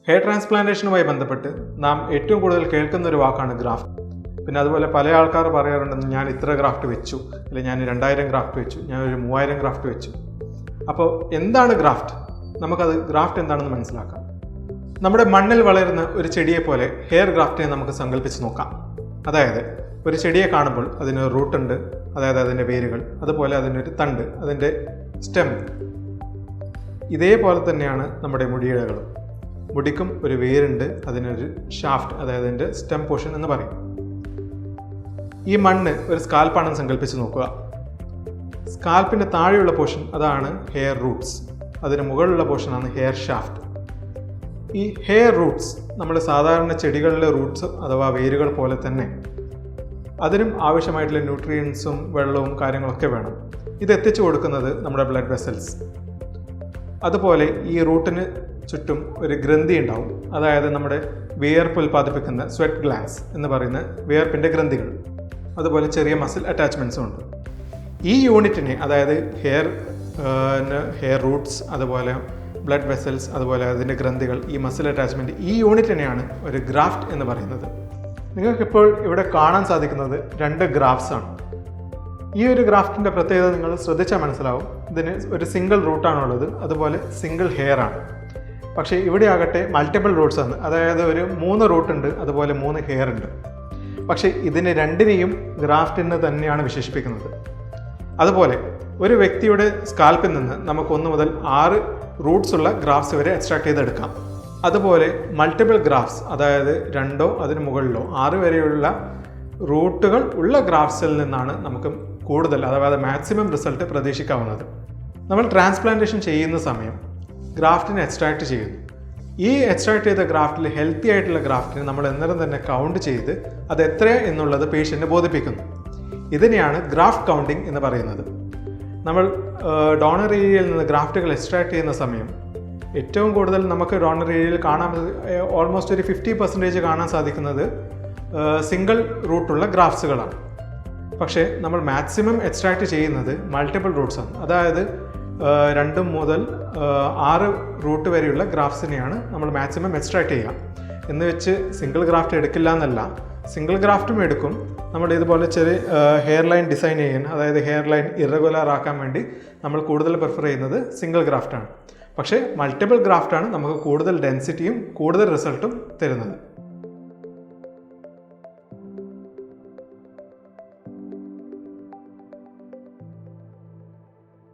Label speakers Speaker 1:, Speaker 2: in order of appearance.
Speaker 1: Hair ട്രാൻസ്പ്ലാന്റേഷനുമായി ബന്ധപ്പെട്ട് നാം ഏറ്റവും കൂടുതൽ കേൾക്കുന്ന ഒരു വാക്കാണ് ഗ്രാഫ്റ്റ്. പിന്നെ അതുപോലെ പല ആൾക്കാർ പറയാറുണ്ടെന്ന് ഞാൻ ഇത്ര ഗ്രാഫ്റ്റ് വെച്ചു, അല്ലെങ്കിൽ ഞാൻ 2000 ഗ്രാഫ്റ്റ് വെച്ചു, ഞാൻ ഒരു 3000 ഗ്രാഫ്റ്റ് വെച്ചു. അപ്പോൾ എന്താണ് ഗ്രാഫ്റ്റ്? നമുക്കത് ഗ്രാഫ്റ്റ് എന്താണെന്ന് മനസ്സിലാക്കാം. നമ്മുടെ മണ്ണിൽ വളരുന്ന ഒരു ചെടിയെ പോലെ ഹെയർ ഗ്രാഫ്റ്റിനെ നമുക്ക് സങ്കല്പിച്ച് നോക്കാം. അതായത് ഒരു ചെടിയെ കാണുമ്പോൾ അതിന് റൂട്ടുണ്ട്, അതായത് അതിൻ്റെ വേരുകൾ, അതുപോലെ അതിനൊരു തണ്ട്, അതിൻ്റെ സ്റ്റെം. ഇതേപോലെ തന്നെയാണ് നമ്മുടെ മുടിയിഴകളും. മുടിക്കും ഒരു വേരുണ്ട്, അതിനൊരു ഷാഫ്റ്റ്, അതായത് അതിൻ്റെ സ്റ്റെം പോർഷൻ എന്ന് പറയും. ഈ മണ്ണ് ഒരു സ്കാൽപ്പാണെന്ന് സങ്കല്പിച്ച് നോക്കുക. സ്കാൽപ്പിൻ്റെ താഴെയുള്ള പോർഷൻ അതാണ് ഹെയർ റൂട്ട്സ്, അതിന് മുകളിലുള്ള പോർഷനാണ് ഹെയർ ഷാഫ്റ്റ്. ഈ ഹെയർ റൂട്ട്സ് നമ്മൾ സാധാരണ ചെടികളിലെ റൂട്ട്സ് അഥവാ വേരുകൾ പോലെ തന്നെ അതിനും ആവശ്യമായിട്ടുള്ള ന്യൂട്രിയൻസും വെള്ളവും കാര്യങ്ങളൊക്കെ വേണം. ഇത് എത്തിച്ചു കൊടുക്കുന്നത് നമ്മുടെ ബ്ലഡ് വെസൽസ്. അതുപോലെ ഈ റൂട്ടിന് ചുറ്റും ഒരു ഗ്രന്ഥി ഉണ്ടാവും, അതായത് നമ്മുടെ വിയർപ്പ് ഉൽപ്പാദിപ്പിക്കുന്ന സ്വെറ്റ് ഗ്ലാൻസ് എന്ന് പറയുന്ന വിയർപ്പിൻ്റെ ഗ്രന്ഥികൾ. അതുപോലെ ചെറിയ മസിൽ അറ്റാച്ച്മെൻറ്റ്സും ഉണ്ട്. ഈ യൂണിറ്റിനെ, അതായത് ഹെയർ റൂട്ട്സ്, അതുപോലെ ബ്ലഡ് വെസൽസ്, അതുപോലെ അതിൻ്റെ ഗ്രന്ഥികൾ, ഈ മസിൽ അറ്റാച്ച്മെൻറ്റ്, ഈ യൂണിറ്റിനെയാണ് ഒരു ഗ്രാഫ്റ്റ് എന്ന് പറയുന്നത്. നിങ്ങൾക്കിപ്പോൾ ഇവിടെ കാണാൻ സാധിക്കുന്നത് 2 ഗ്രാഫ്റ്റ്സ് ആണ്. ഈ ഒരു ഗ്രാഫ്റ്റിൻ്റെ പ്രത്യേകത നിങ്ങൾ ശ്രദ്ധിച്ചാൽ മനസ്സിലാവും. ഇതിന് ഒരു സിംഗിൾ റൂട്ടാണുള്ളത്, അതുപോലെ സിംഗിൾ ഹെയർ ആണ്. പക്ഷേ ഇവിടെ ആകട്ടെ മൾട്ടിപ്പിൾ റൂട്ട്സ് ആണ്, അതായത് ഒരു 3 റൂട്ടുണ്ട്, അതുപോലെ 3 ഹെയർ ഉണ്ട്. പക്ഷേ ഇതിനെ രണ്ടിനെയും ഗ്രാഫ്റ്റ് എന്ന് തന്നെയാണ് വിശേഷിപ്പിക്കുന്നത്. അതുപോലെ ഒരു വ്യക്തിയുടെ സ്കാൽപ്പിൽ നിന്ന് നമുക്ക് 1 മുതൽ 6 റൂട്ട്സ് ഉള്ള ഗ്രാഫ്റ്റ്സ് വരെ എക്സ്ട്രാക്ട് ചെയ്തെടുക്കാം. അതുപോലെ മൾട്ടിപ്പിൾ ഗ്രാഫ്റ്റ്സ്, അതായത് 2 അതിന് മുകളിലോ 6 വരെയുള്ള റൂട്ടുകൾ ഉള്ള ഗ്രാഫ്റ്റ്സിൽ നിന്നാണ് നമുക്ക് കൂടുതൽ, അതായത് മാക്സിമം റിസൾട്ട് പ്രതീക്ഷിക്കാവുന്നത്. നമ്മൾ ട്രാൻസ്പ്ലാന്റേഷൻ ചെയ്യുന്ന സമയം ഗ്രാഫ്റ്റിനെ എക്സ്ട്രാക്ട് ചെയ്യുന്നു. ഈ എക്സ്ട്രാക്ട് ചെയ്ത ഗ്രാഫ്റ്റിൽ ഹെൽത്തി ആയിട്ടുള്ള ഗ്രാഫ്റ്റിനെ നമ്മൾ അന്നേരം തന്നെ കൗണ്ട് ചെയ്ത് അത് എത്ര എന്നുള്ളത് പേഷ്യൻറ്റിനെ ബോധിപ്പിക്കുന്നു. ഇതിനെയാണ് ഗ്രാഫ്റ്റ് കൗണ്ടിങ് എന്ന് പറയുന്നത്. നമ്മൾ ഡോണർ ഏരിയയിൽ നിന്ന് ഗ്രാഫ്റ്റുകൾ എക്സ്ട്രാക്ട് ചെയ്യുന്ന സമയം ഏറ്റവും കൂടുതൽ നമുക്ക് ഡോണർ ഏരിയയിൽ കാണാൻ ഓൾമോസ്റ്റ് ഒരു 50% കാണാൻ സാധിക്കുന്നത് സിംഗിൾ റൂട്ടുള്ള ഗ്രാഫ്റ്റ്സുകളാണ്. പക്ഷേ നമ്മൾ മാക്സിമം എക്സ്ട്രാക്ട് ചെയ്യുന്നത് മൾട്ടിപ്പിൾ റൂട്ട്സ് ആണ്, അതായത് 2 മുതൽ 6 റൂട്ട് വരെയുള്ള ഗ്രാഫ്റ്റ്സിനെയാണ് നമ്മൾ മാക്സിമം എക്സ്ട്രാക്ട് ചെയ്യുക. എന്ന് വെച്ച് സിംഗിൾ ഗ്രാഫ്റ്റ് എടുക്കില്ല എന്നല്ല, സിംഗിൾ ഗ്രാഫ്റ്റും എടുക്കും. നമ്മൾ ഇതുപോലെ ചെറിയ ഹെയർ ലൈൻ ഡിസൈൻ ചെയ്യാൻ, അതായത് ഹെയർ ലൈൻ ഇറഗുലർ ആക്കാൻ വേണ്ടി നമ്മൾ കൂടുതൽ പ്രിഫർ ചെയ്യുന്നത് സിംഗിൾ ഗ്രാഫ്റ്റാണ്. പക്ഷേ മൾട്ടിപ്പിൾ ഗ്രാഫ്റ്റാണ് നമുക്ക് കൂടുതൽ ഡെൻസിറ്റിയും കൂടുതൽ റിസൾട്ടും തരുന്നത്.